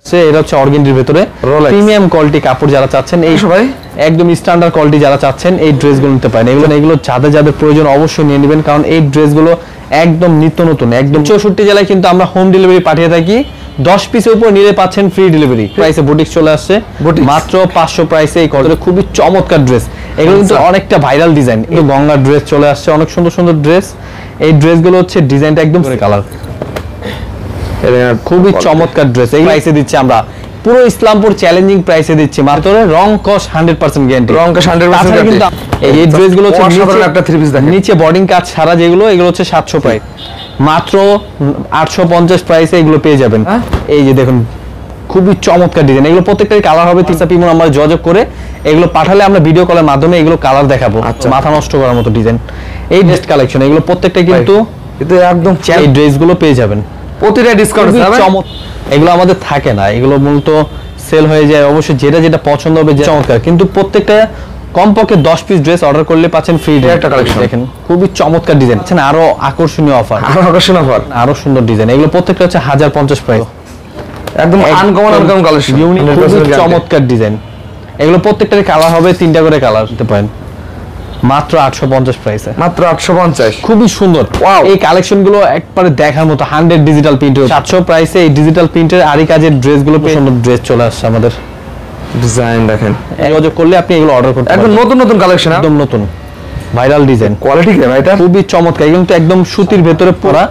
এটা হচ্ছে অর্গেন্ডির ভিতরে প্রিমিয়াম কোয়ালিটি কাপড় যারা চাচ্ছেন এই সবাই একদম স্ট্যান্ডার্ড কোয়ালিটি যারা চাচ্ছেন এই ড্রেসগুলো নিতে পারেন। এগুলো যাদের যাদের প্রয়োজন অবশ্যই নিয়ে নেবেন, কারণ এই ড্রেসগুলো একদম নিত্য নতুন। একদম 64 জেলায় কিন্তু আমরা হোম ডেলিভারি পাঠিয়ে থাকি। 10 পিসের উপর নিলে পাচ্ছেন ফ্রি ডেলিভারি। প্রাইসে বুটিক চলে আসছে মাত্র 500 প্রাইসে। এই কটনের খুবই চমৎকার ড্রেস, এগুলো কিন্তু অনেকটা ভাইরাল ডিজাইন। এই গঙ্গার ড্রেস চলে আসছে, অনেক সুন্দর সুন্দর ড্রেস। এই ড্রেসগুলো হচ্ছে ডিজাইনটা একদম কালার, খুবই চমৎকার ড্রেস। এই প্রাইসে দিচ্ছি আমরা পুরো ইসলামপুর চ্যালেঞ্জিং প্রাইসে দিচ্ছি মাত্র রং কস 100% গ্যারান্টি। রং কস 100% কিন্তু এই ড্রেসগুলো হচ্ছে একটা থ্রি পিস দেখেন, নিচে বর্ডিং কাজ ছাড়া যেগুলো, এগুলো হচ্ছে 700 প্রাইস, মাত্র 850 প্রাইসে এগুলো পেয়ে যাবেন। এই যে দেখুন খুবই চমৎকার ডিজাইন, এগুলো প্রত্যেকটাই কালার হবে। তিনটা পিমো নাম্বার যোগাযোগ করে এগুলো পাঠালে আমরা ভিডিও কলের মাধ্যমে এগুলো কালার দেখাবো। মাথা নষ্ট করার মতো ডিজাইন এই ড্রেস কালেকশন, এগুলো প্রত্যেকটা কিন্তু একদম এই ড্রেসগুলো পেয়ে যাবেন প্রতিটা ডিসকাউন্ট। এগুলো আমাদের থাকে না, এগুলো মূলত সেল হয়ে যায়। অবশ্যই যেটা যেটা পছন্দ হবে চমৎকার, কিন্তু প্রত্যেকটা কমপক্ষে 10 পিস ড্রেস অর্ডার করলে পাচ্ছেন ফ্রি। একটা কালেকশন দেখেন খুবই চমৎকার ডিজাইন, আরো আকর্ষণীয় অফার, আরো সুন্দর ডিজাইন। এগুলো প্রত্যেকটা হচ্ছে 1050 প্রাইস, একদম আনকমন কালেকশন, ইউনিক চমৎকার ডিজাইন। এগুলো প্রত্যেকটার কালার হবে 3টা করে কালার দিতে পারেন, মাত্র 850 প্রাইসে, মাত্র 850। খুবই সুন্দর এই কালেকশন গুলো, একবারে দেখার মতো 100 ডিজিটাল প্রিন্টের 700 প্রাইসে এই ডিজিটাল প্রিন্টের আরি কাজের ড্রেসগুলো সুন্দর ড্রেস চলে আসছে আমাদের। ডিজাইন দেখেন, যোগাযোগ করলে আপনি এগুলো অর্ডার করতে পারবেন। একদম নতুন নতুন কালেকশন, একদম নতুন ভাইরাল ডিজাইন, কোয়ালিটি কি ভাই, এটা খুবই চমৎকার। কিন্তু একদম সুতির ভেতরে পরা,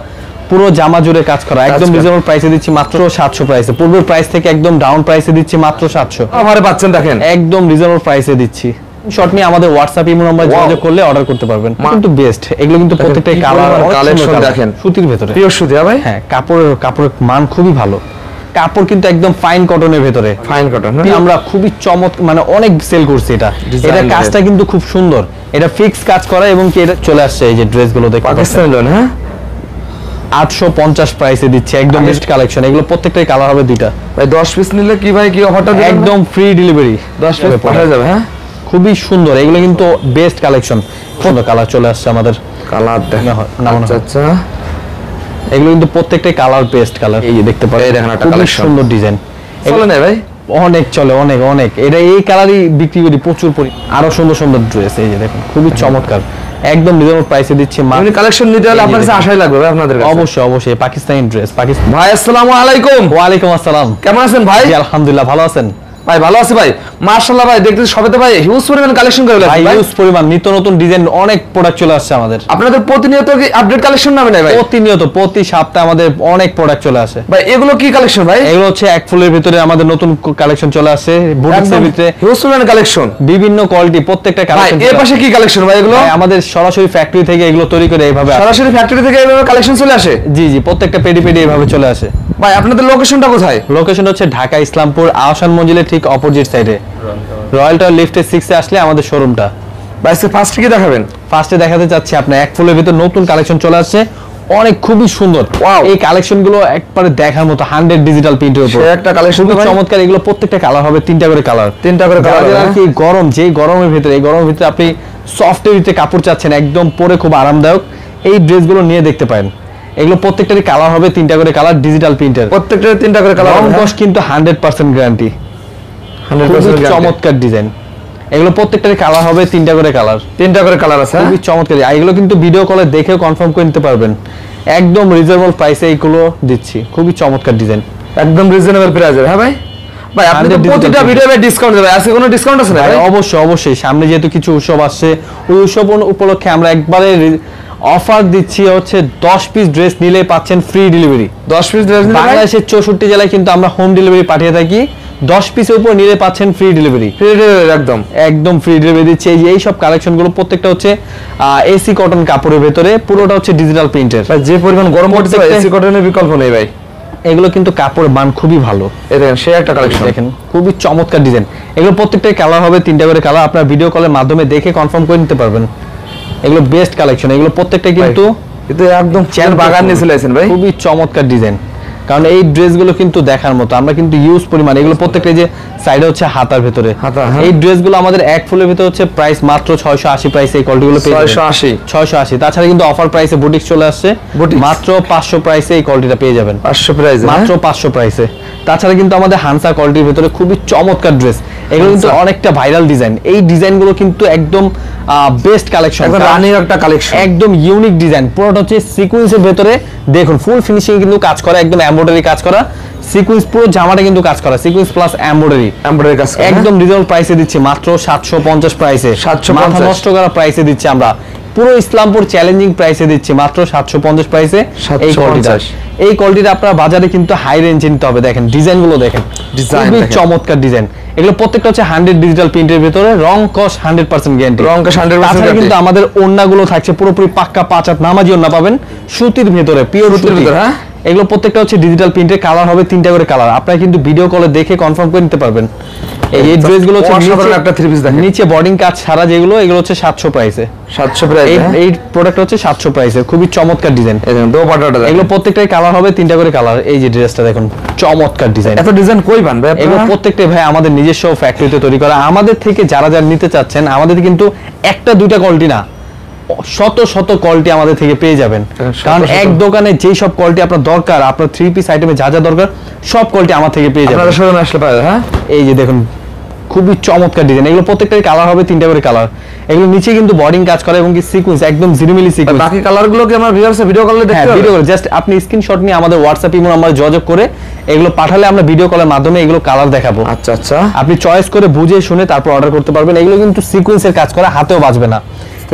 পুরো জামা জুড়ে কাজ করা, একদম রিজনেবল প্রাইসে দিচ্ছি মাত্র 700 প্রাইসে। পূর্বের প্রাইস থেকে একদম ডাউন প্রাইসে দিচ্ছি মাত্র 700। আমারে পাচ্ছেন দেখেন, একদম রিজনেবল প্রাইসে দিচ্ছি। শর্ট নিয়ে আমাদের হোয়াটসঅ্যাপ ইমো নাম্বার যোগাযোগ করলে অর্ডার করতে পারবেন। কিন্তু বেস্ট, এগুলো কিন্তু প্রত্যেকটাই কালার কালেকশন দেখেন, সুতির ভেতরে, পিওর সুতি হবে। হ্যাঁ, কাপড়ের মান খুবই ভালো। কাপড় কিন্তু একদম ফাইন কটনের ভেতরে, ফাইন কটন। আমরা খুবই চমৎকার, মানে অনেক সেল করছি এটা। এটা কাজটা কিন্তু খুব সুন্দর, এটা ফিক্স কাজ করা, এবং কি এটা চলে আসছে এই যে ড্রেসগুলো দেখতে পাকিস্তানি লোন। হ্যাঁ, 850 প্রাইসে দিচ্ছে, একদম বেস্ট কালেকশন। এগুলো প্রত্যেকটাই কালার হবে 2টা। ভাই 10 পিস নিলে কি ভাই কি অফারটা দিবেন? একদম ফ্রি ডেলিভারি, 10 পিস পাঠানো যাবে। হ্যাঁ, খুবই সুন্দর, এগুলো কিন্তু বেস্ট কালেকশন। সুন্দর কালার চলে আসছে আমাদের, কালার দেখেন। আচ্ছা, এগুলো কিন্তু প্রত্যেকটাই কালার বেস্ট কালার। এই যে দেখতে পারেন, এই দেখেন একটা কালেকশন, সুন্দর ডিজাইন। এগুলো নেই ভাই, অনেক চলে, অনেক অনেক। এটা এই কালারই বিক্রি করি প্রচুর আরো সুন্দর সুন্দর ড্রেস। এই যে দেখুন খুবই চমৎকার, একদম রিজনেবল প্রাইসে দিচ্ছি। মানে কালেকশন নিতে হলে আপনার কাছে আশাই লাগবে ভাই, আপনাদের কাছে অবশ্যই অবশ্যই। পাকিস্তানি ড্রেস, পাকিস্তান। ভাই আসসালামু আলাইকুম। ওয়া আলাইকুম আসসালাম, কেমন আছেন ভাই? আলহামদুলিল্লাহ, ভালো আছেন ভাই? ভালো আছি ভাই, মাশাআল্লাহ। ভাই দেখতে সবেতে ভাই হিউজ পরিমাণ কালেকশন করে ভাই, হিউজ পরিমাণ নিত্য নতুন ডিজাইন, অনেক প্রোডাক্ট চলে আসছে আমাদের। আপনাদের প্রতিনিয়ত কি আপডেট কালেকশন নামে নাই ভাই? প্রতিনিয়ত, প্রতি সপ্তাহে আমাদের অনেক প্রোডাক্ট চলে আসে ভাই। এগুলো কি কালেকশন ভাই? এগুলো হচ্ছে এক ফুলের ভিতরে আমাদের নতুন কালেকশন চলে আসে, বুটিক্সের ভিতরে হিউজ পরিমাণ কালেকশন, বিভিন্ন কোয়ালিটি, প্রত্যেকটা কালেকশন। ভাই এর পাশে কি কালেকশন ভাই? এগুলো আমাদের সরাসরি ফ্যাক্টরি থেকে এগুলো তৈরি করে এইভাবে, সরাসরি ফ্যাক্টরি থেকে এইভাবে কালেকশন চলে আসে। জি জি, প্রত্যেকটা পেডি পেডি এইভাবে চলে আসে। ভাই আপনাদের লোকেশনটা কোথায়? লোকেশন হচ্ছে ঢাকা ইসলামপুর আহসান মঞ্জিলের ঠিক অপোজিট সাইডে, রয়্যাল টাওয়ার লিফটে 6 এ আসলে আমাদের শোরুমটা। ভাই ফার্স্ট কি দেখাবেন? ফার্স্টে দেখাতে চাচ্ছি আপনার এক ফুলের ভিতর নতুন কালেকশন চলে আসছে, অনেক খুবই সুন্দর। এই কালেকশনগুলো একবারে দেখার মতো, 100 ডিজিটাল প্রিন্টের উপর একটা কালেকশন, খুবই চমৎকার। এগুলো প্রত্যেকটা কালার হবে 3টা করে কালার, 3টা করে কালার। আর কি গরম, যে গরমের ভিতরে, এই গরমের ভিতরে আপনি সফটের ভিতরে কাপড় চাচ্ছেন, একদম পরে খুব আরামদায়ক, এই ড্রেসগুলো নিয়ে দেখতে পারেন। এগুলো প্রত্যেকটারই কালার হবে 3টা করে কালার, ডিজিটাল প্রিন্টের, প্রত্যেকটার 3টা করে কালার। রং কস কিন্তু 100% গ্যারান্টি, 100% চমৎকার ডিজাইন। এগুলো প্রত্যেকটারই কালার হবে 3টা করে কালার, 3টা করে কালার আছে, খুবই চমৎকার। এগুলো কিন্তু ভিডিও কলে দেখেও কনফার্ম করে নিতে পারবেন, একদম রিজনেবল প্রাইসে এইগুলো দিচ্ছি, খুবই চমৎকার ডিজাইন, একদম রিজনেবল প্রাইসে। হ্যাঁ ভাই, ভাই আপনাদের প্রতিটা ভিডিওতে ডিসকাউন্ট দেবে, আছে কোনো ডিসকাউন্ট আছে না ভাই? অবশ্যই অবশ্যই, সামনে যেহেতু কিছু উৎসব আসছে, ওই উৎসব উপলক্ষে আমরা একবারে অফার দিচ্ছি হচ্ছে 10 পিস ড্রেস নিলে পাচ্ছেন ফ্রি ডেলিভারি। 10 পিস ড্রেস নিলে বাংলাদেশের 64 জেলায় কিন্তু আমরা হোম ডেলিভারি পাঠিয়ে থাকি। 10 পিসের উপর নিলে পাচ্ছেন ফ্রি ডেলিভারি, ফ্রি ডেলিভারি, একদম একদম ফ্রি ডেলিভারি দিচ্ছি। এই সব কালেকশনগুলো প্রত্যেকটা হচ্ছে এসি কটন কাপড়ের ভেতরে, পুরোটা হচ্ছে ডিজিটাল প্রিন্টের। যে পরিমাণ গরম পড়ছে, এসি কটনের বিকল্প নেই ভাই। এগুলো কিন্তু কাপড়ের মান খুবই ভালো। এই দেখেন, সে একটা কালেকশন দেখেন, খুবই চমৎকার ডিজাইন। এগুলো প্রত্যেকটাই কালার হবে 3টা করে কালার, আপনারা ভিডিও কলের মাধ্যমে দেখে কনফার্ম করে নিতে পারবেন। এগুলো বেস্ট কালেকশন, এগুলো প্রত্যেকটা কিন্তু একদম চেয়ার বাগান নিয়ে চলে আসেন ভাই, খুবই চমৎকার ডিজাইন। কারণ এই ড্রেসগুলো কিন্তু দেখার মতো, আমরা কিন্তু ইউজ পরিমাণ এগুলো প্রত্যেকটা যে সাইডে হচ্ছে হাতার ভিতরে, এই ড্রেসগুলো আমাদের এক ফুলের ভিতরে হচ্ছে প্রাইস মাত্র 680 প্রাইসে এই কোয়ালিটিগুলো পেয়ে যাবেন। 680। তাছাড়া কিন্তু অফার প্রাইসে বুটিক চলে আসছে, মাত্র 500 প্রাইসে এই কোয়ালিটিটা পেয়ে যাবেন। 500 প্রাইসে, মাত্র 500 প্রাইসে। তাছাড়া কিন্তু আমাদের হানসা কোয়ালিটির ভিতরে খুবই চমৎকার ড্রেস, এগুলো কিন্তু অনেকটা ভাইরাল ডিজাইন। এই ডিজাইনগুলো কিন্তু একদম বেস্ট কালেকশন, একদম রানিং একটা কালেকশন, একদম ইউনিক ডিজাইন। পুরোটা হচ্ছে সিকোয়েন্সের ভিতরে দেখুন ফুল ফিনিশিং কিন্তু কাজ করা, একদম এমব্রয়ডারি কাজ করা, সিকোয়েন্স পুরো জামাটা কিন্তু কাজ করা, সিকোয়েন্স প্লাস এমব্রয়ডারি কাজ করা, একদম রিজনেবল প্রাইসে দিচ্ছি মাত্র 750 প্রাইসে। 750 মাথা নষ্ট করা প্রাইসে দিচ্ছি আমরা, পুরো ইসলামপুর চ্যালেঞ্জিং প্রাইসে দিচ্ছি মাত্র 750 প্রাইসে এই কোয়ালিটিটা। এই কোয়ালিটিটা আপনারা বাজারে কিন্তু হাই রেঞ্জে নিতে হবে। দেখেন ডিজাইনগুলো দেখেন, খুবই চমৎকার ডিজাইন। এগুলো প্রত্যেকটা হচ্ছে 100 ডিজিটাল প্রিন্টের ভিতরে, রং কস 100% গ্যারান্টি, রং কস 100%। কিন্তু আমাদের ওন্নাগুলো থাকছে পুরোপুরি পাক্কা 5 হাত নামাজি ওন্না পাবেন, সুতির ভিতরে, পিওর সুতির ভিতরে। হ্যাঁ, এগুলো প্রত্যেকটা হচ্ছে ডিজিটাল প্রিন্টের, কালার হবে 3টা করে কালার, আপনারা কিন্তু ভিডিও কলে দেখে কনফার্ম করে নিতে পারবেন। এই ড্রেসগুলো হচ্ছে একটা 3 পিস দেখেন, নিচে বর্ডিং কাজ ছাড়া যেগুলো, এগুলো হচ্ছে 700 প্রাইসে। 700 প্রাইসে এই প্রোডাক্ট হচ্ছে 700 প্রাইসে, খুবই চমৎকার ডিজাইন। এই দেখুন দোপাট্টাটা, এগুলো প্রত্যেকটাই কালার হবে 3টা করে কালার। এই যে ড্রেসটা দেখুন, চমৎকার ডিজাইন। এত ডিজাইন কই পান ভাই? এগুলো প্রত্যেকটাই ভাই আমাদের নিজস্ব ফ্যাক্টরিতে তৈরি করা। আমাদের থেকে যারা যারা নিতে চাচ্ছেন, আমাদের কিন্তু একটা দুইটা কোয়ালিটি না, শত শত কোয়ালিটি আমাদের থেকে পেয়ে যাবেন। কারণ এক দোকানে যেই সব কোয়ালিটি আপনার দরকার, আপনার 3 পিস আইটেমে যা যা দরকার সব কোয়ালিটি আমার থেকে পেয়ে যাবেন। আপনারা শোরুমে আসলে পাবেন। হ্যাঁ, এই যে দেখুন খুবই চমৎকার ডিজাইন, এগুলো প্রত্যেকটাই কালার হবে 3টা করে কালার। এগুলো নিচে কিন্তু বর্ডিং কাজ করে এবং কি সিকোয়েন্স একদম জিরিমিলি সিকোয়েন্স। বাকি কালারগুলো কি আমরা ভিউয়ার্স ভিডিও কলে দেখতে পারবো? ভিডিও কলে জাস্ট আপনি স্ক্রিনশট নিয়ে আমাদের হোয়াটসঅ্যাপ ইমো নাম্বারে যোগাযোগ করে এগুলো পাঠালে আমরা ভিডিও কলের মাধ্যমে এগুলো কালার দেখাবো। আচ্ছা আচ্ছা, আপনি চয়েস করে বুঝে শুনে তারপর অর্ডার করতে পারবেন। এগুলো কিন্তু সিকোয়েন্সের কাজ করে, হাতেও বাজবে না,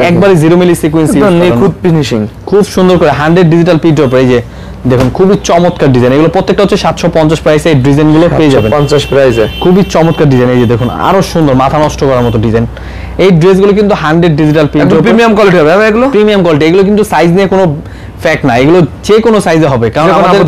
একবারে 0 মিলি সিকোয়েন্স, নিখুঁত ফিনিশিং, খুব সুন্দর করে 100 ডিজিটাল প্রিন্ট উপরে। এই যে দেখুন খুবই চমৎকার ডিজাইন, এগুলো প্রত্যেকটা হচ্ছে 750 প্রাইসে এই ডিজাইনগুলো পেয়ে যাবেন। 50 প্রাইসে খুবই চমৎকার ডিজাইন। এই যে দেখুন আরো সুন্দর, মাথা নষ্ট করার মতো ডিজাইন। এই ড্রেসগুলো কিন্তু 100 ডিজিটাল প্রিন্ট, প্রিমিয়াম কোয়ালিটি হবে এগুলো, প্রিমিয়াম কোয়ালিটি। এগুলো কিন্তু সাইজ নিয়ে কোনো ফ্যাক্ট না, এগুলো যে কোনো সাইজে হবে, কারণ আমাদের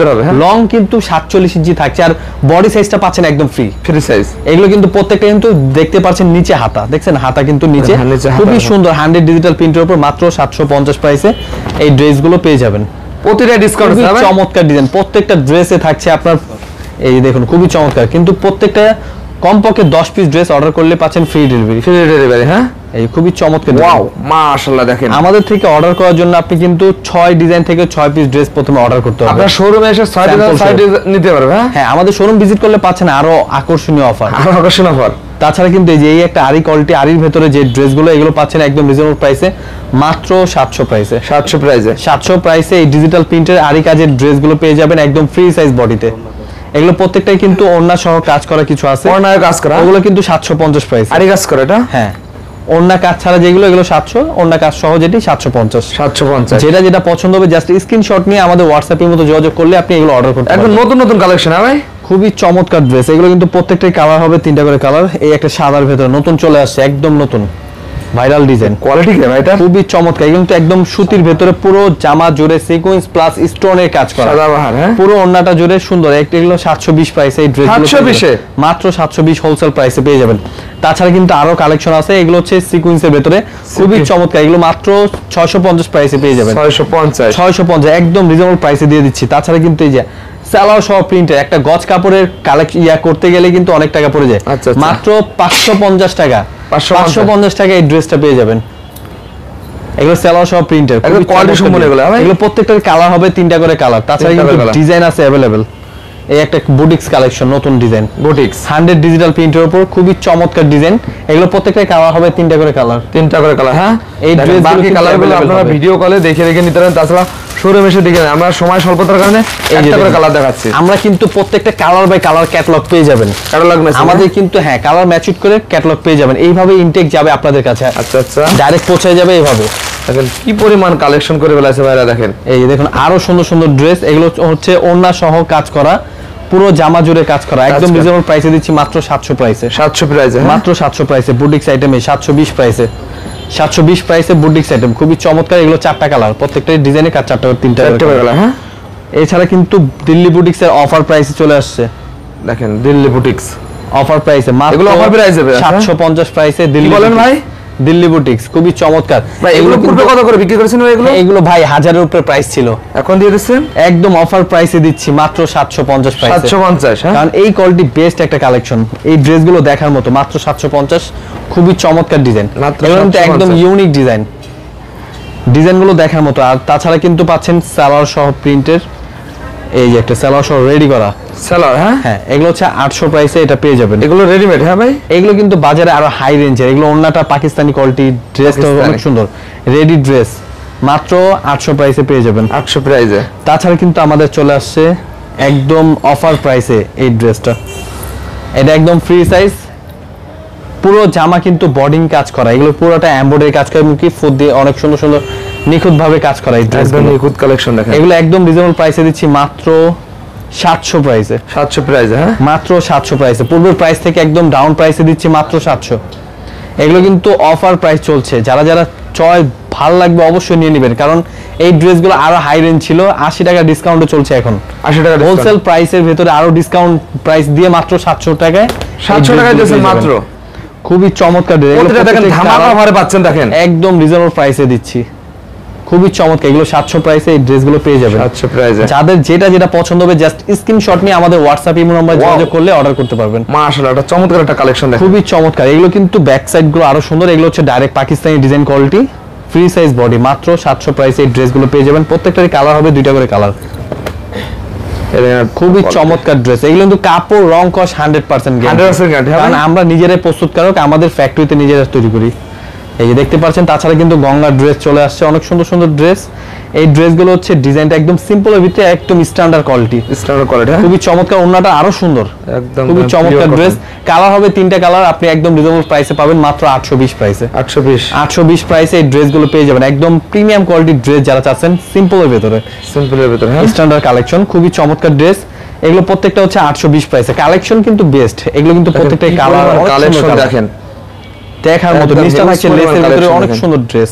লং কিন্তু 47 ইঞ্চি থাকছে, আর বডি সাইজটা পাচ্ছেন একদম ফ্রি সাইজ। এগুলো কিন্তু প্রত্যেকটা কিন্তু দেখতে পাচ্ছেন নিচে হাতা, দেখছেন হাতা কিন্তু নিচে, খুবই সুন্দর 100 ডিজিটাল প্রিন্টের উপর মাত্র 750 প্রাইসে এই ড্রেসগুলো পেয়ে যাবেন। প্রতিটা ডিসকাউন্ট আছে, চমৎকার ডিজাইন, প্রত্যেকটা ড্রেসে থাকছে আপনার। এই দেখুন খুবই চমৎকার, কিন্তু প্রত্যেকটা কমপক্ষে 10 পিস ড্রেস অর্ডার করলে পাচ্ছেন ফ্রি ডেলিভারি। ফ্রি ডেলিভারি, হ্যাঁ, এই খুবই চমৎকার। ওয়াও, মাশাআল্লাহ। দেখেন আমাদের থেকে অর্ডার করার জন্য আপনি কিন্তু 6 ডিজাইন থেকে 6 পিস ড্রেস প্রথমে অর্ডার করতে হবে। আপনার শোরুমে এসে 6 ডিজাইন নিতে পারবেন। হ্যাঁ, আমাদের শোরুম ভিজিট করলে পাচ্ছেন আরো আকর্ষণীয় অফার, আরো আকর্ষণীয় অফার। তাছাড়া কিন্তু এই যে এই একটা আরি কোয়ালিটি, আরির ভিতরে যে ড্রেসগুলো এগুলো পাচ্ছেন একদম রিজনেবল প্রাইসে, মাত্র 700 প্রাইসে। 700 প্রাইসে, 700 প্রাইসে এই ডিজিটাল প্রিন্টের আরি কাজের ড্রেসগুলো পেয়ে যাবেন একদম ফ্রি সাইজ বডিতে। এগুলো প্রত্যেকটাই কিন্তু ওড়না সহ কাজ করা কিছু আছে, ওড়নায় কাজ করা, ওগুলো কিন্তু 750 প্রাইস। আরি কাজ করা এটা, হ্যাঁ, ওড়না কাজ ছাড়া যেগুলো এগুলো 700, ওড়না কাজ সহ যেটি 750। 750, যেটা যেটা পছন্দ হবে জাস্ট স্ক্রিনশট নিয়ে আমাদের হোয়াটসঅ্যাপের মতো যোগাযোগ করলে আপনি এগুলো অর্ডার করতে পারবেন। একদম নতুন নতুন কালেকশন হবে, খুবই চমৎকার ড্রেস। এগুলো কিন্তু প্রত্যেকটাই কালার হবে 3টা করে কালার। এই একটা সাদার ভেতরে নতুন চলে আসছে, একদম নতুন ভাইরাল ডিজাইন, কোয়ালিটি কি ভাই? এটা খুবই চমৎকার, কিন্তু একদম সুতির ভেতরে পুরো জামা জুড়ে সিকোয়েন্স প্লাস স্টোনের কাজ করা, সাদাবাহার। হ্যাঁ, পুরো ওন্নাটা জুড়ে সুন্দর। এগুলো 720 প্রাইসে এই ড্রেসগুলো 720 মাত্র 720 হোলসেল প্রাইসে পেয়ে যাবেন। তাছাড়া কিন্তু আরো কালেকশন আছে, এগুলো হচ্ছে সিকোয়েন্সের ভেতরে খুবই চমৎকার, এগুলো মাত্র 650 প্রাইসে পেয়ে যাবেন। 650 একদম রিজনেবল প্রাইসে দিয়ে দিচ্ছি। তাছাড়া কিন্তু এই যে সালোয়ার সহ প্রিন্টের একটা গজ কাপড়ের কালেকশন করতে গেলে কিন্তু অনেক টাকা পড়ে যায়, মাত্র 550 টাকা। 550 টাকা এই ড্রেসটা পেয়ে যাবেন। এগুলো সালোয়ার সহ প্রিন্টের, কোয়ালিটি সম্পূর্ণ। এগুলো প্রত্যেকটার কালার হবে 3টা করে কালার। তাছাড়া কিন্তু ডিজাইন আছে अवेलेबल। এই একটা বুটিক্স কালেকশন, নতুন ডিজাইন, বুটিক্স 100 ডিজিটাল প্রিন্টের উপর খুবই চমৎকার ডিজাইন। এগুলো প্রত্যেকটাই কালার হবে 3টা করে কালার, 3টা করে কালার। হ্যাঁ, এই ড্রেস বাকি কালারগুলো আপনারা ভিডিও কলে দেখে দেখে নিতে পারেন। তাছাড়া শোরুমে এসে দেখে, আমরা সময় স্বল্পতার কারণে একটা করে কালার দেখাচ্ছি। আমরা কিন্তু প্রত্যেকটা কালার বাই কালার ক্যাটালগ পেয়ে যাবেন, ক্যাটালগ ম্যাচ আমাদের কিন্তু, হ্যাঁ, কালার ম্যাচ করে ক্যাটালগ পেয়ে যাবেন। এইভাবে ইনটেক যাবে আপনাদের কাছে। আচ্ছা আচ্ছা, ডাইরেক্ট পৌঁছে যাবে এইভাবে। দেখেন কি পরিমাণ কালেকশন করে ফেলেছে ভাইরা, দেখেন। এই দেখুন আরো সুন্দর সুন্দর ড্রেস, এগুলো হচ্ছে ওড়না সহ কাজ করা, পুরো জামা জুড়ে কাজ করা, একদম রিজনেবল প্রাইসে দিচ্ছি মাত্র 700 প্রাইসে। 700 প্রাইসে, মাত্র 700 প্রাইসে বুটিক্স আইটেমে 720 প্রাইসে। 720 প্রাইসে বুটিক্স আইটেম, খুবই চমৎকার। এগুলো 4টা কালার, প্রত্যেকটা ডিজাইনে কাজ 4টা করে 3টা কালার। হ্যাঁ, এছাড়া কিন্তু দিল্লি বুটিক্স এর অফার প্রাইসে চলে আসছে। দেখেন দিল্লি বুটিক্স অফার প্রাইসে, মাত্র এগুলো অফার প্রাইসে 750 প্রাইসে দিল্লি। বলেন ভাই, দিল্লি বুটিক্স, খুবই চমৎকার। ভাই এগুলো পূর্বে কত করে বিক্রি করেছেন ভাই? এগুলো ভাই 1000 এর উপরে প্রাইস ছিল, এখন দিয়ে দিচ্ছেন একদম অফার প্রাইসে দিচ্ছি মাত্র 750 প্রাইসে। 750, হ্যাঁ, কারণ এই কোয়ালিটি বেস্ট একটা কালেকশন, এই ড্রেসগুলো দেখার মতো, মাত্র 750। খুবই চমৎকার ডিজাইন, এগুলো কিন্তু একদম ইউনিক ডিজাইন, ডিজাইনগুলো দেখার মতো। আর তাছাড়া কিন্তু পাচ্ছেন সালোয়ার সহ প্রিন্টের, এই যে একটা সালোয়ার সহ রেডি করা সালোয়ার, হ্যাঁ এগুলো হচ্ছে 800 প্রাইসে এটা পেয়ে যাবেন। এগুলো রেডিমেড, হ্যাঁ ভাই, এগুলো কিন্তু বাজারে আরো হাই রেঞ্জের, এগুলো ওন্নাটা পাকিস্তানি কোয়ালিটি, ড্রেসটা অনেক সুন্দর, রেডি ড্রেস, মাত্র 800 প্রাইসে পেয়ে যাবেন। 800 প্রাইসে। তাছাড়া কিন্তু আমাদের চলে আসছে একদম অফার প্রাইসে এই ড্রেসটা, এটা একদম ফ্রি সাইজ, পুরো জামা কিন্তু বডিং কাজ করা, এগুলো পুরোটা এমব্রয়ডারি কাজ করা, মুখি ফুট দিয়ে অনেক সুন্দর সুন্দর নিখুঁত ভাবে কাজ করা এই ড্রেসগুলো, একদম নিখুঁত কালেকশন দেখেন। এগুলো একদম রিজনেবল প্রাইসে দিচ্ছি মাত্র 700 প্রাইসে। 700 প্রাইসে, হ্যাঁ, মাত্র 700 প্রাইসে, পূর্বের প্রাইস থেকে একদম ডাউন প্রাইসে দিচ্ছি মাত্র 700। এগুলো কিন্তু অফার প্রাইস চলছে, যারা যারা চয় ভালো লাগবে অবশ্যই নিয়ে নেবেন, কারণ এই ড্রেসগুলো আরো হাই রেঞ্জ ছিল, 80 টাকা ডিসকাউন্টে চলছে এখন, 80 টাকা হোলসেল প্রাইসের ভিতরে আরো ডিসকাউন্ট প্রাইস দিয়ে মাত্র 700 টাকায়, 700 টাকায় দিয়েছেন মাত্র। খুবই চমৎকার ড্রেস, প্রতিটা দেখেন ধামাকা অফারে পাচ্ছেন, দেখেন একদম রিজনেবল প্রাইসে দিচ্ছি, খুবই চমৎকার। এগুলো 700 প্রাইসে এই ড্রেসগুলো পেয়ে যাবেন, 700 প্রাইসে। যাদের যেটা যেটা পছন্দ হবে জাস্ট স্ক্রিনশট নিয়ে আমাদের হোয়াটসঅ্যাপ ইমো নাম্বার যোগাযোগ করলে অর্ডার করতে পারবেন। মাশাআল্লাহ, এটা চমৎকার একটা কালেকশন দেখেন, খুবই চমৎকার। এগুলো কিন্তু ব্যাক সাইড গুলো আরো সুন্দর, এগুলো হচ্ছে direct Pakistani design quality, free size body, মাত্র 700 প্রাইসে এই ড্রেসগুলো পেয়ে যাবেন। প্রত্যেকটারই কালার হবে 2টা করে কালার, খুবই চমৎকার ড্রেস। এগুলো কিন্তু কাপড় রং কস 100% গ্যারান্টি, কারণ আমরা নিজেরাই প্রস্তুতকারক, আমাদের ফ্যাক্টরিতে নিজেরা তৈরি করি, এই যে দেখতে পাচ্ছেন। তাছাড়া কিন্তু গঙ্গা ড্রেস চলে আসছে, অনেক সুন্দর সুন্দর ড্রেস। এই ড্রেসগুলো হচ্ছে ডিজাইনটা একদম সিম্পলের ভিতরে একদম স্ট্যান্ডার্ড কোয়ালিটি, খুবই চমৎকার, ওন্নাটা আরো সুন্দর, একদম খুবই চমৎকার ড্রেস। কালার হবে 3টা কালার, আপনি একদম রিজনেবল প্রাইসে পাবেন মাত্র 820 প্রাইসে। 820 প্রাইসে এই ড্রেসগুলো পেয়ে যাবেন, একদম প্রিমিয়াম কোয়ালিটির ড্রেস যারা চাচ্ছেন সিম্পলের ভিতরে, স্ট্যান্ডার্ড কালেকশন, খুবই চমৎকার ড্রেস। এগুলো প্রত্যেকটা হচ্ছে 820 প্রাইসে, কালেকশন কিন্তু বেস্ট, এগুলো কিন্তু প্রত্যেকটাই কালার কালেকশন দেখেন দেখার মতো, নিচটা থাকছে লেসের ভিতরে অনেক সুন্দর ড্রেস,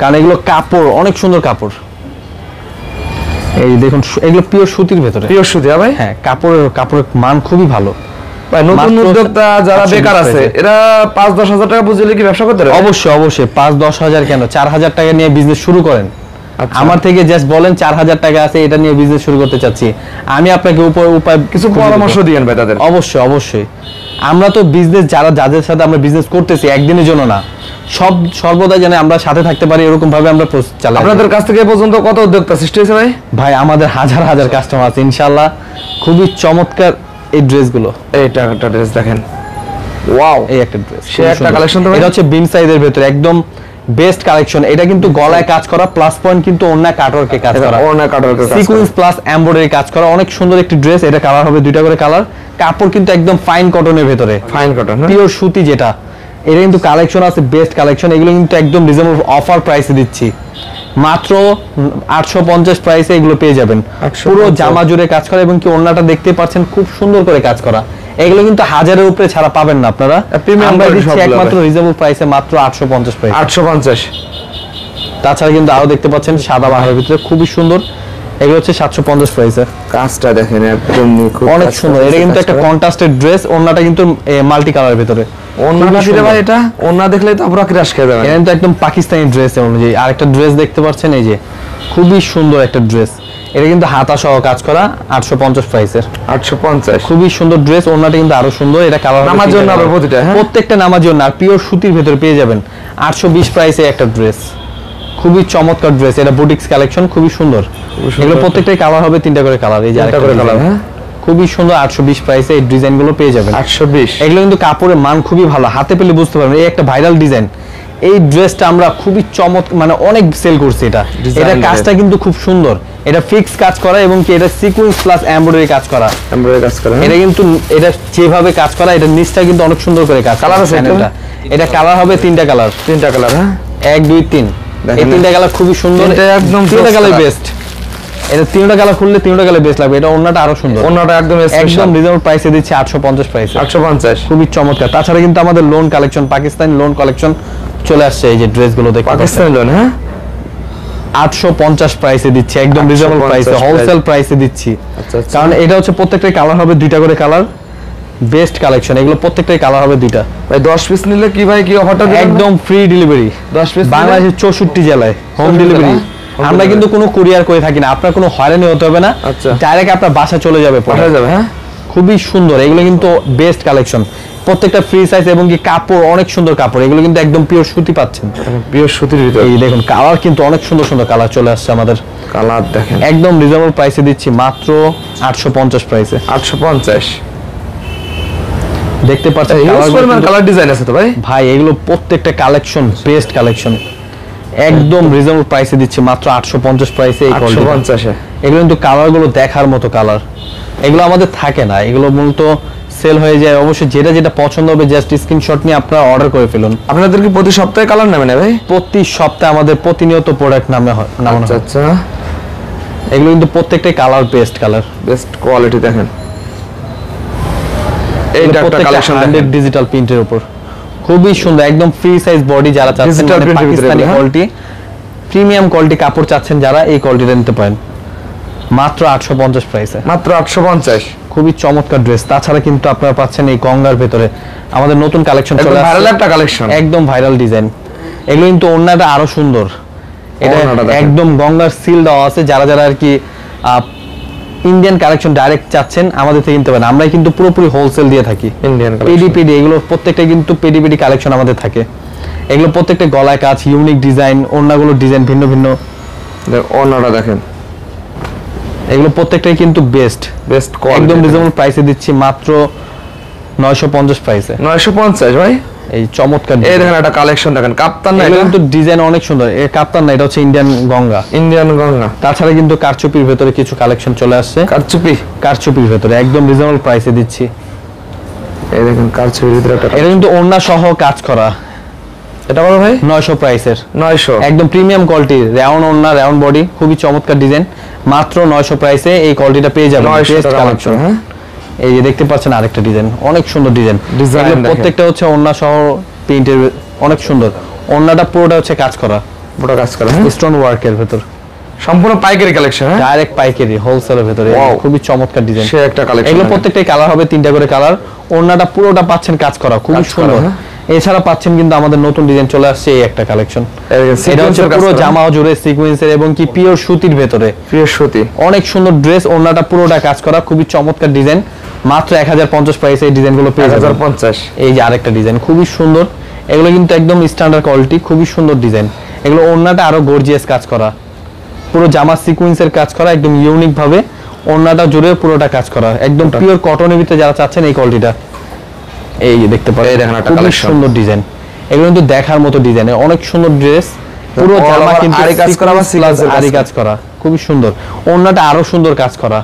কারণ এগুলো কাপড় অনেক সুন্দর কাপড়, এই দেখুন এগুলো পিওর সুতির ভিতরে, পিওর সুতি, ভাই, হ্যাঁ কাপড়ের মান খুবই ভালো। ভাই নতুন উদ্যোক্তা যারা বেকার আছে, এরা 5-10 হাজার টাকা বুঝলে কি ব্যবসা করতে পারে? অবশ্যই অবশ্যই, 5-10 হাজার কেন, 4000 টাকা নিয়ে বিজনেস শুরু করেন। আমার থেকে জাস্ট বলেন 4000 টাকা আছে, এটা নিয়ে বিজনেস শুরু করতে চাচ্ছি, আমি আপনাকে উপায় কিছু পরামর্শ দিয়েন ভাই তাদের। অবশ্যই অবশ্যই, আমরা তো বিজনেস যাদের সাথে আমরা বিজনেস করতেছি একদিনের জন্য না, সর্বদা যেন আমরা সাথে থাকতে পারি এরকম ভাবে আমরা চালাই। আপনাদের কাছ থেকে পর্যন্ত কত উদ্যোক্তা সৃষ্টি হয়েছে ভাই? ভাই আমাদের হাজার হাজার কাস্টমার আছে ইনশাআল্লাহ, খুবই চমৎকার এই ড্রেসগুলো। এইটা একটা ড্রেস দেখেন, ওয়াও, এই একটা ড্রেস, সে একটা কালেকশন তো, এটা হচ্ছে বিন সাইজের ভিতরে একদম বেস্ট কালেকশন। এটা কিন্তু গলায় কাজ করা, প্লাস পয়েন্ট কিন্তু ওন্না কাটওয়ার্কে কাজ করা, ওন্না কাটওয়ার্কে কাজ করা, সিকোয়েন্স প্লাস এমব্রয়ডারি কাজ করা, অনেক সুন্দর একটি ড্রেস। এটা কালার হবে 2টা করে কালার, কাপড় কিন্তু একদম ফাইন কটনের ভিতরে, ফাইন কটন, পিওর সুতি যেটা, এটা কিন্তু কালেকশন আছে বেস্ট কালেকশন। এগুলো কিন্তু একদম রিজনেবল অফার প্রাইসে দিচ্ছি, মাত্র 850 প্রাইসে এগুলো পেয়ে যাবেন। পুরো জামা জুড়ে কাজ করা, এবং কি ওন্নাটা দেখতে পাচ্ছেন খুব সুন্দর করে কাজ করা, এগুলো কিন্তু 1000-এর উপরে ছাড়া পাবেন না আপনারা, আমরা দিচ্ছি একমাত্র রিজনেবল প্রাইসে মাত্র 850 প্রাইস, 850। তাছাড়া কিন্তু আরো দেখতে পাচ্ছেন সাদা বাহারের ভিতরে খুবই সুন্দর, এগুলো হচ্ছে 750 প্রাইসে। কাজটা দেখেন একদম নিখুঁত, অনেক সুন্দর। এটা কিন্তু একটা কন্ট্রাস্টেড ড্রেস, ওন্নাটা কিন্তু মাল্টি কালারের ভিতরে, ওন্নাটা দিলে ভাই এটা ওন্না দেখলে তো পুরো ক্রাশ খেয়ে যাবে। এটা কিন্তু একদম পাকিস্তানি ড্রেস অনুযায়ী। আরেকটা ড্রেস দেখতে পাচ্ছেন, এই যে খুবই সুন্দর একটা ড্রেস, এটা কিন্তু হাতা সহ কাজ করা, 850 প্রাইসের, 850, খুবই সুন্দর ড্রেস। ওন্নাটা কিন্তু আরো সুন্দর, এটা কালার নামার জন্য হবে প্রতিটা, হ্যাঁ প্রত্যেকটা নামার জন্য, আর পিওর সুতির ভিতরে পেয়ে যাবেন 820 প্রাইসে একটা ড্রেস, খুবই চমৎকার ড্রেস। এটা বুটিক্স কালেকশন, খুবই সুন্দর। এগুলো প্রত্যেকটাই কালার হবে 3টা করে কালার, এই যে আরেকটা করে কালার, হ্যাঁ খুবই সুন্দর। 820 প্রাইসে এই ডিজাইনগুলো পেয়ে যাবেন, 820। এগুলো কিন্তু কাপড়ের মান খুবই ভালো, হাতে পেলে বুঝতে পারবেন। এই একটা ভাইরাল ডিজাইন, এই ড্রেসটা আমরা খুবই মানে অনেক সেল করছি। এটা কাজটা কিন্তু খুব সুন্দর, এটা ফিক্স কাজ করা, এবং কি এটা সিকোয়েন্স প্লাস এমব্রয়ডারি কাজ করা, এটা কিন্তু এটা যেভাবে কাজ করা, এটা নিচটা কিন্তু অনেক সুন্দর করে কাজ। কালার আছে এটা কালার হবে 3টা কালার, হ্যাঁ 1 2 3, এই 3টা কালার খুবই সুন্দর, এটা একদম 3টা কালার বেস্ট। এটা 3টা কালার খুললে 3টা কালার বেস্ট লাগবে। এটা ওন্নাটা আরো সুন্দর, ওন্নাটা একদম রিজনেবল প্রাইসে দিচ্ছে 850 প্রাইসে, 850, খুবই চমৎকার। তাছাড়া কিন্তু আমাদের loan collection, Pakistani loan collection চলে আসছে, এই যে ড্রেসগুলো দেখতে পাকিস্তানি লোন, হ্যাঁ 850 প্রাইসে দিচ্ছি, একদম রিজনেবল প্রাইসে, হোলসেল প্রাইসে দিচ্ছি। কারণ এটা হচ্ছে প্রত্যেকটা কালার হবে 2টা করে কালার, বেস্ট কালেকশন, এগুলো প্রত্যেকটাই কালার হবে দুইটা। ভাই 10 পিস নিলে কি ভাই কি অফারটা দিবেন? একদম ফ্রি ডেলিভারি 10 পিস বাংলাদেশের 64 জেলায় হোম ডেলিভারি। আমরা কিন্তু কোনো কুরিয়ার করে থাকি না, আপনার কোনো হয়রানি হতে হবে না, আচ্ছা ডাইরেক্ট আপনার বাসা চলে যাবে, পাঠিয়ে যাবে। হ্যাঁ খুবই সুন্দর, এগুলো কিন্তু বেস্ট কালেকশন, প্রত্যেকটা ফ্রি সাইজ এবং কি কাপড় অনেক সুন্দর কাপড়, এগুলো কিন্তু একদম পিওর সুতি পাচ্ছেন, পিওর সুতির ভিতরে। এই দেখুন কালার কিন্তু অনেক সুন্দর সুন্দর কালার চলে আসছে আমাদের, কালার দেখেন একদম রিজনেবল প্রাইসে দিচ্ছি মাত্র 850 প্রাইসে। 850 দেখতে পাচ্ছেন কালার ডিজাইন আছে তো ভাই? ভাই এগুলো প্রত্যেকটা কালেকশন বেস্ট কালেকশন, একদম রিজনেবল প্রাইসে দিচ্ছি মাত্র 850 প্রাইসে এই কোয়ালিটি। 850 এগুলো কিন্তু কালার গুলো দেখার মতো কালার, এগুলো আমাদের থাকে না, এগুলো মূলত সেল হয়ে যায়। অবশ্যই যেটা যেটা পছন্দ হবে জাস্ট স্ক্রিনশট নিয়ে আপনারা অর্ডার করে ফেলুন। আপনাদের কি প্রতি সপ্তাহে কালার নেবেন ভাই? প্রতি সপ্তাহে আমাদের প্রতিনিয়ত প্রোডাক্ট নামানো হয়। আচ্ছা এগুলো কিন্তু প্রত্যেকটাই colour best colour, best quality দেখেন। এইটা একটা কালেকশন দেখেন ডিজিটাল প্রিন্টের উপর, খুবই সুন্দর, একদম ফ্রি সাইজ বডি, যারা চাচ্ছেন পাকিস্তানি কোয়ালিটি প্রিমিয়াম কোয়ালিটি কাপড় চাচ্ছেন যারা, এই কোয়ালিটিটা নিতে পারেন মাত্র 850 প্রাইসে। মাত্র 850, খুবই চমৎকার ড্রেস। তাছাড়া কিন্তু আপনারা পাচ্ছেন এই গঙ্গার ভেতরে আমাদের নতুন কালেকশন চলে আসছে, ভাইরাল একটা কালেকশন, একদম ভাইরাল ডিজাইন। এগুলো কিন্তু ওড়নাটা আরো সুন্দর, এটা একদম গঙ্গার সিল দেওয়া আছে। যারা যারা আর কি ইন্ডিয়ান কালেকশন ডাইরেক্ট চাচ্ছেন আমাদের থেকে কিনতে পারেন, আমরাই কিন্তু পুরোপুরি হোলসেল দিয়ে থাকি। ইন্ডিয়ান পেডি এগুলো প্রত্যেকটা কিন্তু পেডি কালেকশন আমাদের থাকে, এগুলো প্রত্যেকটা গলায় কাজ, ইউনিক ডিজাইন, ওড়নাগুলো ডিজাইন ভিন্ন ভিন্ন। ওড়নাটা দেখেন, এগুলো প্রত্যেকটাই কিন্তু বেস্ট কোয়ালিটি, একদম রিজনেবল প্রাইসে দিচ্ছি মাত্র 950 প্রাইসে। 950 ভাই, এই চমৎকার এই দেখেন একটা কালেকশন দেখেন, কাপ্তান না, এটা কিন্তু ডিজাইন অনেক সুন্দর, এই কাপ্তান না, এটা হচ্ছে ইন্ডিয়ান গঙ্গা। তাছাড়া কিন্তু কারচুপির ভেতরে কিছু কালেকশন চলে আসছে, কারচুপির ভেতরে একদম রিজনেবল প্রাইসে দিচ্ছি। এই দেখেন কারচুপির ভিতরে একটা, এটা কিন্তু ওড়না সহ কাজ করা, এটা বলো ভাই 900 প্রাইসের, 900 একদম প্রিমিয়াম কোয়ালিটি, রাউন্ড ওড়না রাউন্ড বডি, খুবই চমৎকার ডিজাইন, মাত্র 900 প্রাইসে এই কোয়ালিটিটা পেয়ে যাবেন। Best collection. হ্যাঁ এই যে দেখতে পাচ্ছেন আরেকটা ডিজাইন, অনেক সুন্দর ডিজাইন, প্রত্যেকটা হচ্ছে ওড়না সহ প্রিন্টের, অনেক সুন্দর। ওড়নাটা পুরোটা হচ্ছে কাজ করা, স্টোন ওয়ার্কের ভেতর, সম্পূর্ণ পাইকারি কালেকশন, ডাইরেক্ট পাইকারি হোলসেলের ভেতরে, খুবই চমৎকার ডিজাইন। সে একটা কালেকশন, এগুলো প্রত্যেকটাই কালার হবে 3টা করে কালার, ওড়নাটা পুরোটা পাচ্ছেন কাজ করা, খুবই সুন্দর। এছাড়া পাচ্ছেন কিন্তু আমাদের নতুন ডিজাইন চলে আসছে এই একটা কালেকশন, এটা হচ্ছে পুরো জামা জুড়ে সিকোয়েন্সের এবং কি পিওর সুতির ভেতরে, পিওর সুতি, অনেক সুন্দর ড্রেস, ওড়নাটা পুরোটা কাজ করা, খুবই চমৎকার ডিজাইন, মাত্র 1050 প্রাইসে এই ডিজাইনগুলো পেয়ে যাবেন। 1050। এই যে আরেকটা ডিজাইন খুবই সুন্দর, এগুলো কিন্তু একদম স্ট্যান্ডার্ড কোয়ালিটি, খুবই সুন্দর ডিজাইন। এগুলো ওড়নাটা আরো গর্জিয়াস কাজ করা, পুরো জামা সিকোয়েন্সের কাজ করা, একদম ইউনিক ভাবে ওড়নাটা জুড়ে পুরোটা কাজ করা, একদম পিওর কটনের ভিতরে যারা চাচ্ছেন এই কোয়ালিটিটা, এই যে দেখতে পাচ্ছেন, খুবই সুন্দর ডিজাইন। এগুলো কিন্তু দেখার মতো ডিজাইন, অনেক সুন্দর ড্রেস, পুরো জামা কিন্তু আরি কাজ করা, খুবই সুন্দর। ওড়নাটা আরো সুন্দর কাজ করা,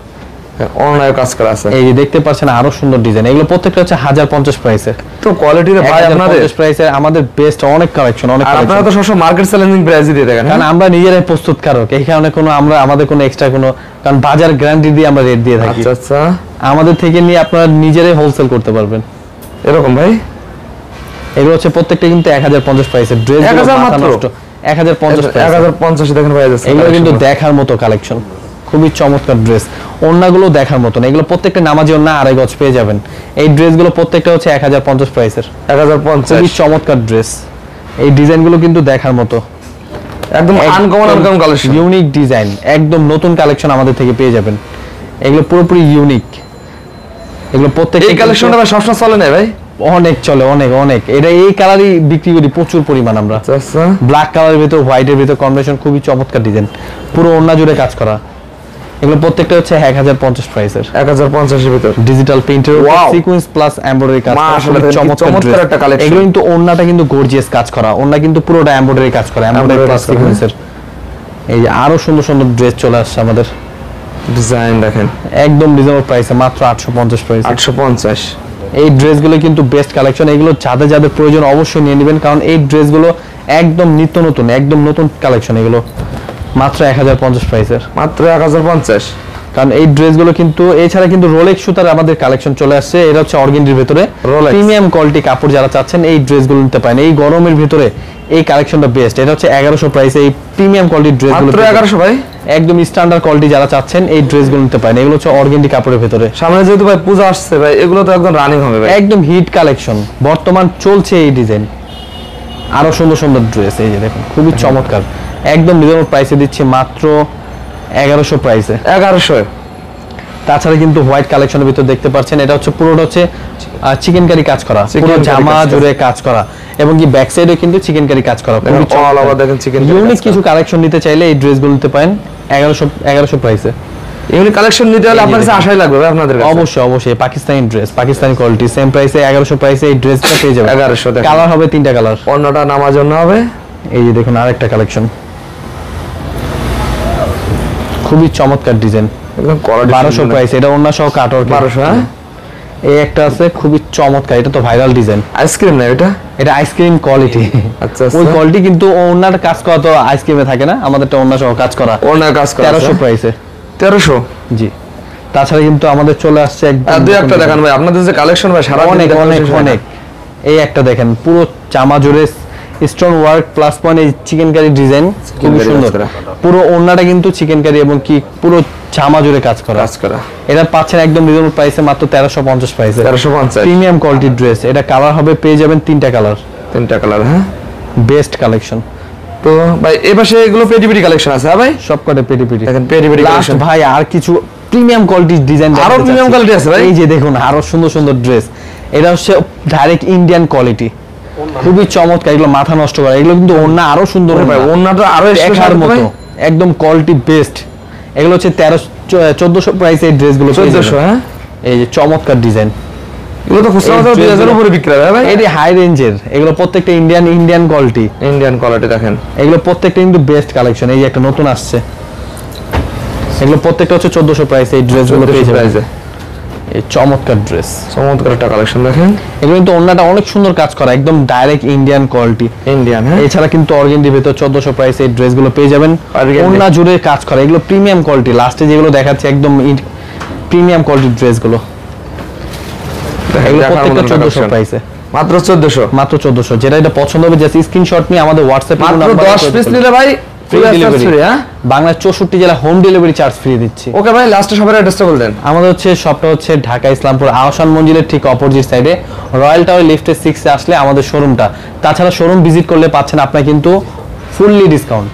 অনলাইনে কাজ করা আছে, এই যে দেখতে পাচ্ছেন আরো সুন্দর ডিজাইন। এগুলো প্রত্যেকটা হচ্ছে 1050 প্রাইসে। তো কোয়ালিটির ভাই আপনাদের 1050 প্রাইসে আমাদের বেস্ট অনেক কালেকশন, অনেক কালেকশন। আপনারা তো সবসময় মার্কেট চ্যালেঞ্জিং প্রাইসে দিয়ে দেখেন, কারণ আমরা নিজেরাই প্রস্তুতকারক, এই কারণে কোনো আমরা আমাদের কোনো এক্সট্রা কোনো, কারণ বাজার গ্যারান্টি দিয়ে আমরা রেট দিয়ে থাকি। আচ্ছা আমাদের থেকে নিয়ে আপনারা নিজেরাই হোলসেল করতে পারবেন এরকম ভাই। এগুলো হচ্ছে প্রত্যেকটা কিন্তু 1050 প্রাইসের ড্রেস, 1000 মাত্র, 1050 দেখেন ভাই, এগুলো কিন্তু দেখার মতো কালেকশন, খুবই চমৎকার ড্রেস, ওড়নাগুলো দেখার মতো। এগুলো প্রত্যেকটা নামাজি ওড়না 2.5 গজ পেয়ে যাবেন। এই ড্রেসগুলো প্রত্যেকটা হচ্ছে 1050 প্রাইসের, 1050, খুবই চমৎকার ড্রেস। এই ডিজাইনগুলো কিন্তু দেখার মতো, একদম আনকমন কালেকশন, ইউনিক ডিজাইন, একদম নতুন কালেকশন আমাদের থেকে পেয়ে যাবেন। এগুলো পুরোপুরি ইউনিক, এগুলো প্রত্যেকটা এই কালেকশনটা ভাই সবসময় চলে না ভাই? অনেক চলে, অনেক। এটা এই কালারই বিক্রি করি প্রচুর পরিমাণ আমরা। আচ্ছা ব্ল্যাক কালারের ভিতর হোয়াইটের ভিতর কম্বিনেশন, খুবই চমৎকার ডিজাইন, পুরো ওড়না জুড়ে কাজ করা। এগুলো প্রত্যেকটা হচ্ছে 1050 প্রাইসের, 1050 এর ভিতর ডিজিটাল প্রিন্টের সিকোয়েন্স প্লাস এমব্রয়ডারি কাজ করা, চমৎকার একটা কালেকশন। এগুলো কিন্তু ওড়নাটা কিন্তু গর্জিয়াস কাজ করা, ওড়না কিন্তু পুরোটা এমব্রয়ডারি কাজ করা, এমব্রয়ডারি প্লাস সিকোয়েন্সের। এই যে আরো সুন্দর সুন্দর ড্রেস চলে আসছে আমাদের, ডিজাইন দেখেন, একদম রিজনেবল প্রাইসে, মাত্র 850 প্রাইসে। 850। এই ড্রেসগুলো কিন্তু বেস্ট কালেকশন, এগুলো যাদের যাদের প্রয়োজন অবশ্যই নিয়ে নেবেন, কারণ এই ড্রেসগুলো একদম নিত্য নতুন, একদম নতুন কালেকশন। এগুলো মাত্র 1050 প্রাইসের, মাত্র 1050। কারণ এই ড্রেসগুলো কিন্তু এছাড়া কিন্তু রোলেক্স সুতার আমাদের কালেকশন চলে আসছে, এটা হচ্ছে অর্গেন্ডির ভিতরে প্রিমিয়াম কোয়ালিটি কাপড় যারা চাচ্ছেন এই ড্রেসগুলো নিতে পারেন। এই গরমের ভিতরে এই কালেকশনটা বেস্ট, এটা হচ্ছে 1100 প্রাইসে এই প্রিমিয়াম কোয়ালিটির ড্রেসগুলো মাত্র 1100 ভাই, একদম স্ট্যান্ডার্ড কোয়ালিটি যারা চাচ্ছেন এই ড্রেসগুলো নিতে পারেন। এগুলো হচ্ছে অর্গেন্ডি কাপড়ের ভিতরে। সামনে যেহেতু ভাই পূজা আসছে ভাই, এগুলো তো একদম রানিং হবে ভাই, একদম হিট কালেকশন, বর্তমান চলছে এই ডিজাইন। আরো সুন্দর সুন্দর ড্রেস, এই যে দেখুন খুবই চমৎকার, একদম রিজনেবল প্রাইসে দিচ্ছি মাত্র 1100 প্রাইসে। 1100। তাছাড়া কিন্তু হোয়াইট কালেকশনের ভিতর দেখতে পাচ্ছেন, এটা হচ্ছে পুরোটা হচ্ছে চিকেন কারি কাজ করা, পুরো জামা জুড়ে কাজ করা, এবং কি ব্যাক সাইডেও কিন্তু চিকেন কারি কাজ করা। খুবই অল ওভার দেখেন চিকেন কারি। ইউনিক কিছু কালেকশন নিতে চাইলে এই ড্রেসগুলো নিতে পারেন 1100 প্রাইসে। ইউনিক কালেকশন নিতে হলে আপনার কাছে আশাই লাগবে ভাই আপনাদের কাছে। অবশ্যই অবশ্যই Pakistani dress, Pakistani quality, same প্রাইসে 1100 প্রাইসে এই ড্রেসটা পেয়ে যাবেন। 1100 দেখেন। কালার হবে 3টা কালার। অন্যটা নামার জন্য হবে। এই যে দেখুন আরেকটা কালেকশন, খুবই চমৎকার ডিজাইন, একদম কোয়ালিটি 1200 প্রাইস। এটা ওন্না সহ কাটওয়ার্ক 1200। হ্যাঁ, এই একটা আছে খুবই চমৎকার, এটা তো ভাইরাল ডিজাইন। আইসক্রিম না এটা? এটা আইসক্রিম কোয়ালিটি। আচ্ছা ওই কোয়ালিটি কিন্তু ওন্নাটা কাজ করা তো আইসক্রিমে থাকে না, আমাদেরটা ওন্না সহ কাজ করা। ওন্না কাজ করা 1300 প্রাইসে। 1300। জি। তাছাড়া কিন্তু আমাদের চলে আসছে একদম দুই একটা দেখান ভাই, আপনাদের যে কালেকশন ভাই সারা অনেক অনেক অনেক। এই একটা দেখেন পুরো জামা জুড়ে স্টোন ওয়ার্ক প্লাস পয়েন্ট, এই চিকেন কারি ডিজাইন খুব সুন্দর। পুরো ওন্নাটা কিন্তু চিকেন কারি এবং কি পুরো জামা জুড়ে কাজ করা। এটা পাচ্ছেন একদম রিজনেবল প্রাইসে মাত্র 1350 প্রাইসে। 1350 প্রিমিয়াম কোয়ালিটির ড্রেস। এটা কালার হবে, পেয়ে যাবেন 3টা কালার। 3টা কালার। হ্যাঁ, বেস্ট কালেকশন। তো ভাই এই পাশে এগুলো পেটিপিটি কালেকশন আছে। হ্যাঁ ভাই, সবকটা পেটিপিটি দেখেন পেটিপিটি কালেকশন। ভাই আর কিছু প্রিমিয়াম কোয়ালিটির ডিজাইন, আরো প্রিমিয়াম কোয়ালিটি আছে ভাই। এই যে দেখুন আরো সুন্দর সুন্দর ড্রেস। এটা হচ্ছে ডাইরেক্ট ইন্ডিয়ান কোয়ালিটি, খুবই চমৎকার। এগুলো মাথা নষ্ট করে, এগুলো কিন্তু ওন্না আরো সুন্দর ভাই, ওন্নাটা আরো দেখার মতো, একদম কোয়ালিটি বেস্ট। এগুলো হচ্ছে 1400 প্রাইসে এই ড্রেসগুলো। 1400। হ্যাঁ, এই যে চমৎকার ডিজাইন, এগুলো তো খুচরা বাজারে 2000 এর উপরে বিক্রি হয় ভাই। এটি হাই রেঞ্জের, এগুলো প্রত্যেকটা ইন্ডিয়ান কোয়ালিটি। ইন্ডিয়ান কোয়ালিটি দেখেন, এগুলো প্রত্যেকটা কিন্তু বেস্ট কালেকশন। এই যে একটা নতুন আসছে, এগুলো প্রত্যেকটা হচ্ছে 1400 প্রাইসে এই ড্রেসগুলো পেয়ে যাবেন। এই চমৎকার ড্রেস, চমৎকার একটা কালেকশন দেখেন। এগুলো কিন্তু ওন্নাটা অনেক সুন্দর কাজ করা, একদম ডাইরেক্ট ইন্ডিয়ান কোয়ালিটি। ইন্ডিয়ান। হ্যাঁ, এছাড়া কিন্তু অর্গেন্ডির ভিতর 1400 প্রাইসে এই ড্রেসগুলো পেয়ে যাবেন। ওন্না জুড়ে কাজ করা, এগুলো প্রিমিয়াম কোয়ালিটি। লাস্টে যেগুলো দেখাচ্ছে একদম প্রিমিয়াম কোয়ালিটির ড্রেসগুলো, এগুলো প্রত্যেকটা 1400 প্রাইসে। মাত্র 1400। মাত্র 1400। যেটা এটা পছন্দ হবে জাস্ট স্ক্রিনশট নিয়ে আমাদের হোয়াটসঅ্যাপে মাত্র 10 পিস নিলে ভাই ফ্রি ডেলিভারি। হ্যাঁ, বাংলার 64 জেলা হোম ডেলিভারি চার্জ ফ্রি দিচ্ছি। ওকে ভাই, লাস্টে সবার অ্যাড্রেসটা বল দেন। আমাদের হচ্ছে শপটা হচ্ছে ঢাকা ইসলামপুর আহসান মঞ্জিলের ঠিক অপোজিট সাইডে, রয়্যাল টাওয়ার লিফটে 6 এ আসলে আমাদের শোরুমটা। তাছাড়া শোরুম ভিজিট করলে পাচ্ছেন আপনারা কিন্তু ফুললি ডিসকাউন্ট।